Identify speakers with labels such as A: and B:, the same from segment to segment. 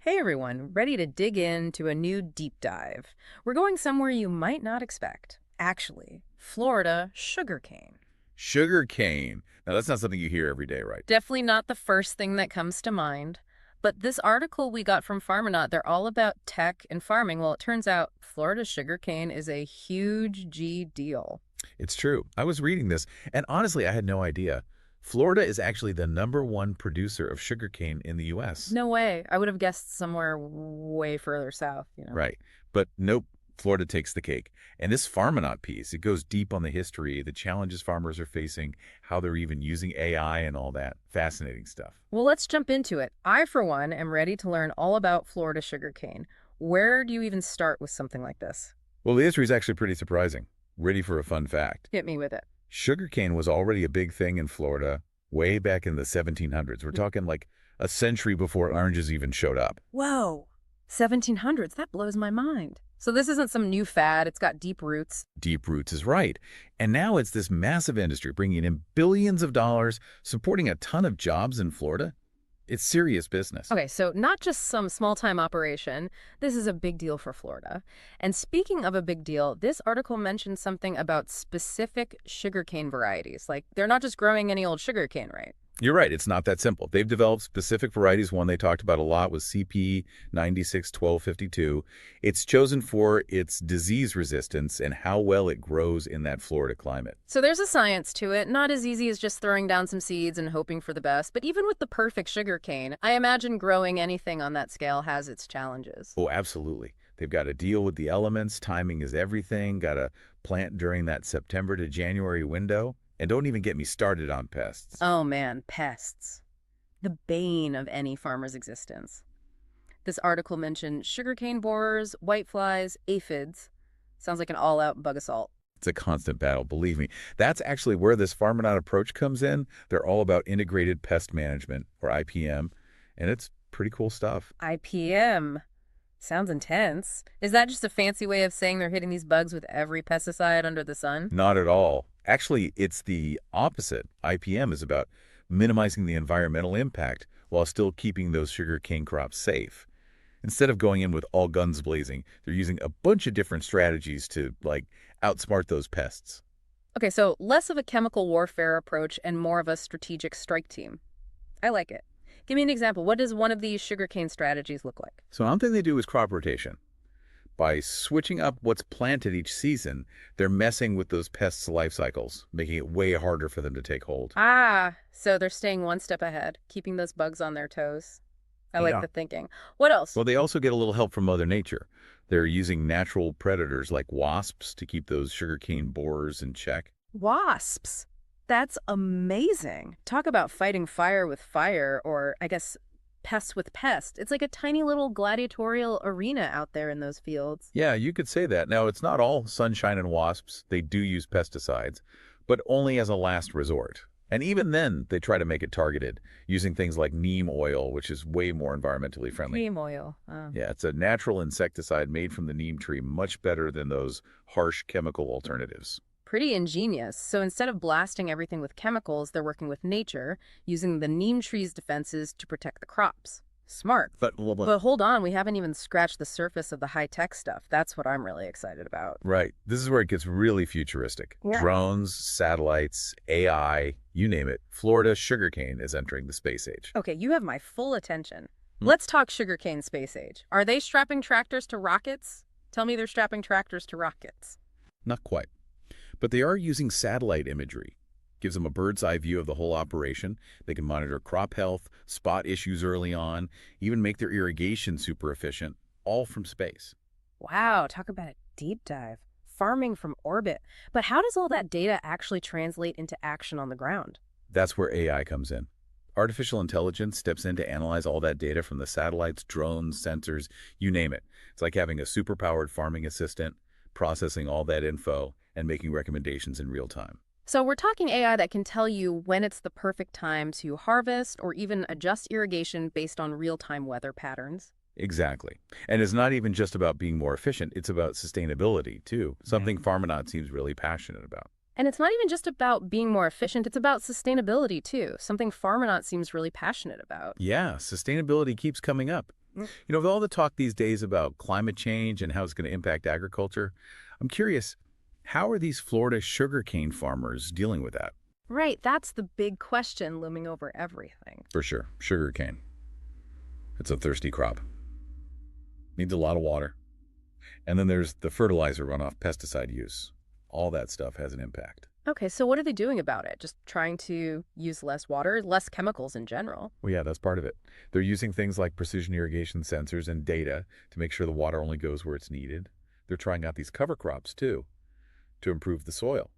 A: Hey everyone, ready to dig into a new deep dive. We're going somewhere you might not expect. Actually, Florida sugarcane.
B: Sugar cane. Now, that's not something you hear every day, right?
A: Definitely not the first thing that comes to mind. But this article we got from Farminaut, they're all about tech and farming. Well, it turns out Florida sugarcane is a huge G deal.
B: It's true. I was reading this, and honestly, I had no idea. Florida is actually the #1 producer of sugarcane in the U.S.
A: No way. I would have guessed somewhere way further south.
B: Right. But nope, Florida takes the cake. And this Farminaut piece, it goes deep on the history, the challenges farmers are facing, how they're even using AI and all that. Fascinating stuff.
A: Well, let's jump into it. I, for one, am ready to learn all about Florida sugarcane. Where do you even start with something like this?
B: Well, the history is actually pretty surprising. Ready for a fun fact?
A: Hit me with it.
B: Sugarcane was already a big thing in Florida way back in the 1700s. We're talking like a century before oranges even showed up.
A: Whoa, 1700s. That blows my mind. So this isn't some new fad. It's got deep roots.
B: Deep roots is right. And now it's this massive industry bringing in billions of dollars, supporting a ton of jobs in Florida. It's serious business.
A: Okay, so not just some small-time operation. This is a big deal for Florida. And speaking of a big deal, this article mentions something about specific sugarcane varieties. Like, they're not just growing any old sugarcane, right?
B: You're right. It's not that simple. They've developed specific varieties. One they talked about a lot was CP 961252. It's chosen for its disease resistance and how well it grows in that Florida climate.
A: So there's a science to it, not as easy as just throwing down some seeds and hoping for the best. But even with the perfect sugarcane, I imagine growing anything on that scale has its challenges.
B: Oh, absolutely. They've got to deal with the elements. Timing is everything. Got to plant during that September to January window. And don't even get me started on pests.
A: Oh man, pests. The bane of any farmer's existence. This article mentioned sugarcane borers, whiteflies, aphids. Sounds like an all-out bug assault.
B: It's a constant battle, believe me. That's actually where this farm and out approach comes in. They're all about integrated pest management, or IPM, and it's pretty cool stuff.
A: IPM. Sounds intense. Is that just a fancy way of saying they're hitting these bugs with every pesticide under the sun?
B: Not at all. Actually, it's the opposite. IPM is about minimizing the environmental impact while still keeping those sugarcane crops safe. Instead of going in with all guns blazing, they're using a bunch of different strategies to, outsmart those pests.
A: Okay, so less of a chemical warfare approach and more of a strategic strike team. I like it. Give me an example. What does one of these sugarcane strategies look like?
B: So one thing they do is crop rotation. By switching up what's planted each season, they're messing with those pests' life cycles, making it way harder for them to take hold.
A: Ah, so they're staying one step ahead, keeping those bugs on their toes. I like
B: Yeah.
A: the thinking. What else?
B: Well, they also get a little help from Mother Nature. They're using natural predators like wasps to keep those sugarcane borers in check.
A: Wasps. That's amazing. Talk about fighting fire with fire, or I guess pest with pest. It's like a tiny little gladiatorial arena out there in those fields.
B: Yeah, you could say that. Now, it's not all sunshine and wasps. They do use pesticides, but only as a last resort. And even then, they try to make it targeted, using things like neem oil, which is way more environmentally friendly.
A: Neem oil.
B: Yeah, it's a natural insecticide made from the neem tree, much better than those harsh chemical alternatives.
A: Pretty ingenious. So instead of blasting everything with chemicals, they're working with nature, using the neem tree's defenses to protect the crops. Smart. But hold on, we haven't even scratched the surface of the high-tech stuff. That's what I'm really excited about.
B: Right. This is where it gets really futuristic.
A: Yeah.
B: Drones, satellites, AI, you name it. Florida sugarcane is entering the space age.
A: Okay, you have my full attention. Let's talk sugarcane space age. Are they strapping tractors to rockets? Tell me they're strapping tractors to rockets.
B: Not quite. But they are using satellite imagery. Gives them a bird's eye view of the whole operation. They can monitor crop health, spot issues early on, even make their irrigation super efficient, all from space.
A: Wow, talk about a deep dive. Farming from orbit. But how does all that data actually translate into action on the ground?
B: That's where AI comes in. Artificial intelligence steps in to analyze all that data from the satellites, drones, sensors, you name it. It's like having a superpowered farming assistant, processing all that info, and making recommendations in real time.
A: So we're talking AI that can tell you when it's the perfect time to harvest or even adjust irrigation based on real-time weather patterns.
B: Exactly. And it's not even just about being more efficient, it's about sustainability, too. Something Farminaut seems really passionate about.
A: And it's not even just about being more efficient, it's about sustainability too, something Farminaut seems really passionate about.
B: Yeah, sustainability keeps coming up.
A: Mm.
B: With all the talk these days about climate change and how it's going to impact agriculture, I'm curious, how are these Florida sugarcane farmers dealing with that?
A: Right, that's the big question looming over everything.
B: For sure, sugarcane. It's a thirsty crop. Needs a lot of water. And then there's the fertilizer runoff, pesticide use. All that stuff has an impact.
A: Okay, so what are they doing about it? Just trying to use less water, less chemicals in general?
B: Well, yeah, that's part of it. They're using things like precision irrigation sensors and data to make sure the water only goes where it's needed. They're trying out these cover crops, too, to improve the soil,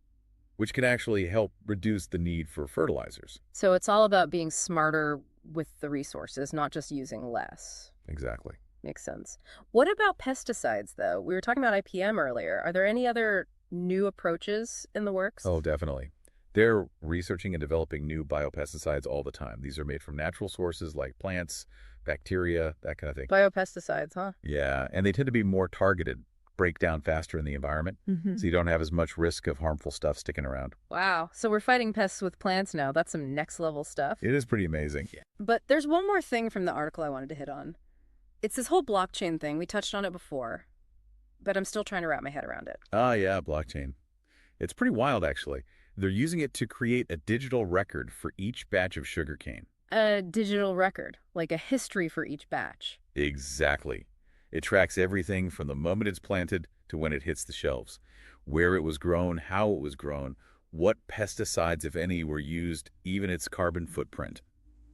B: which can actually help reduce the need for fertilizers.
A: So it's all about being smarter with the resources, not just using less.
B: Exactly.
A: Makes sense. What about pesticides, though? We were talking about IPM earlier. Are there any other new approaches in the works?
B: Oh, definitely. They're researching and developing new biopesticides all the time. These are made from natural sources like plants, bacteria, that kind of thing.
A: Biopesticides, huh?
B: Yeah, and they tend to be more targeted, break down faster in the environment, so you don't have as much risk of harmful stuff sticking around.
A: Wow. So we're fighting pests with plants now. That's some next level stuff.
B: It is pretty amazing. Yeah.
A: But there's one more thing from the article I wanted to hit on. It's this whole blockchain thing. We touched on it before, but I'm still trying to wrap my head around it.
B: Ah, yeah, blockchain. It's pretty wild, actually. They're using it to create a digital record for each batch of sugarcane.
A: A digital record, like a history for each batch.
B: Exactly. It tracks everything from the moment it's planted to when it hits the shelves. Where it was grown, how it was grown, what pesticides, if any, were used, even its carbon footprint.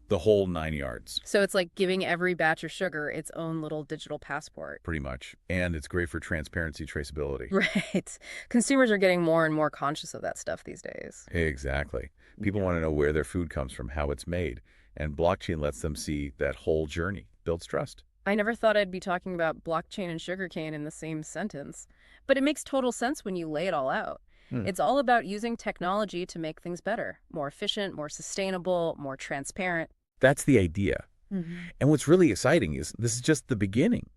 B: The whole 9 yards.
A: So it's like giving every batch of sugar its own little digital passport.
B: Pretty much. And it's great for transparency, traceability.
A: Right. Consumers are getting more and more conscious of that stuff these days.
B: Exactly. People want to know where their food comes from, how it's made. And blockchain lets them see that whole journey, builds trust.
A: I never thought I'd be talking about blockchain and sugarcane in the same sentence. But it makes total sense when you lay it all out. It's all about using technology to make things better, more efficient, more sustainable, more transparent.
B: That's the idea. And what's really exciting is this is just the beginning.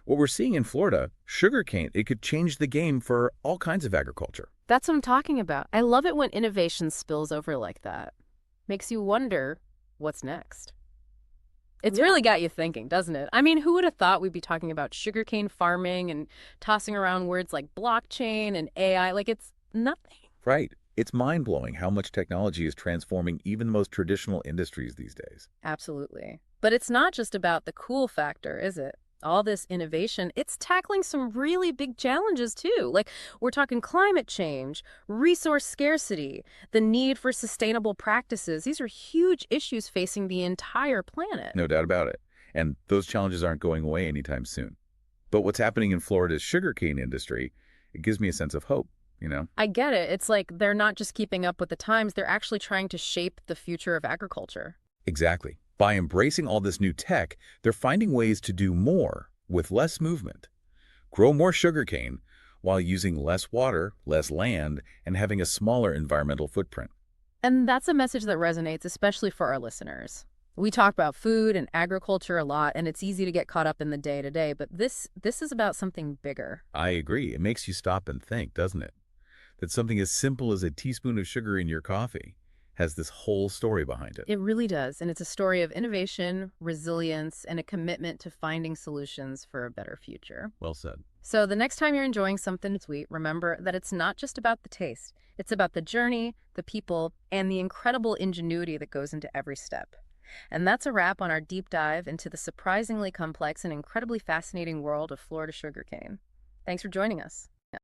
B: What we're seeing in Florida, sugarcane, it could change the game for all kinds of agriculture.
A: That's what I'm talking about. I love it when innovation spills over like that. Makes you wonder what's next. It's really got you thinking, doesn't it? I mean, who would have thought we'd be talking about sugarcane farming and tossing around words like blockchain and AI? Like, it's nothing.
B: Right. It's mind-blowing how much technology is transforming even the most traditional industries these days.
A: Absolutely. But it's not just about the cool factor, is it? All this innovation, it's tackling some really big challenges too. Like, we're talking climate change, resource scarcity, the need for sustainable practices. These are huge issues facing the entire planet.
B: No doubt about it. And those challenges aren't going away anytime soon. But what's happening in Florida's sugarcane industry, it gives me a sense of hope.
A: I get it. It's like they're not just keeping up with the times, they're actually trying to shape the future of agriculture.
B: Exactly. By embracing all this new tech, they're finding ways to do more with less movement. Grow more sugarcane while using less water, less land, and having a smaller environmental footprint.
A: And that's a message that resonates, especially for our listeners. We talk about food and agriculture a lot, and it's easy to get caught up in the day-to-day, but this is about something bigger.
B: I agree. It makes you stop and think, doesn't it? That something as simple as a teaspoon of sugar in your coffee has this whole story behind it.
A: It really does, and it's a story of innovation, resilience, and a commitment to finding solutions for a better future.
B: Well said.
A: So the next time you're enjoying something sweet, remember that it's not just about the taste. It's about the journey, the people, and the incredible ingenuity that goes into every step. And that's a wrap on our deep dive into the surprisingly complex and incredibly fascinating world of Florida sugarcane. Thanks for joining us.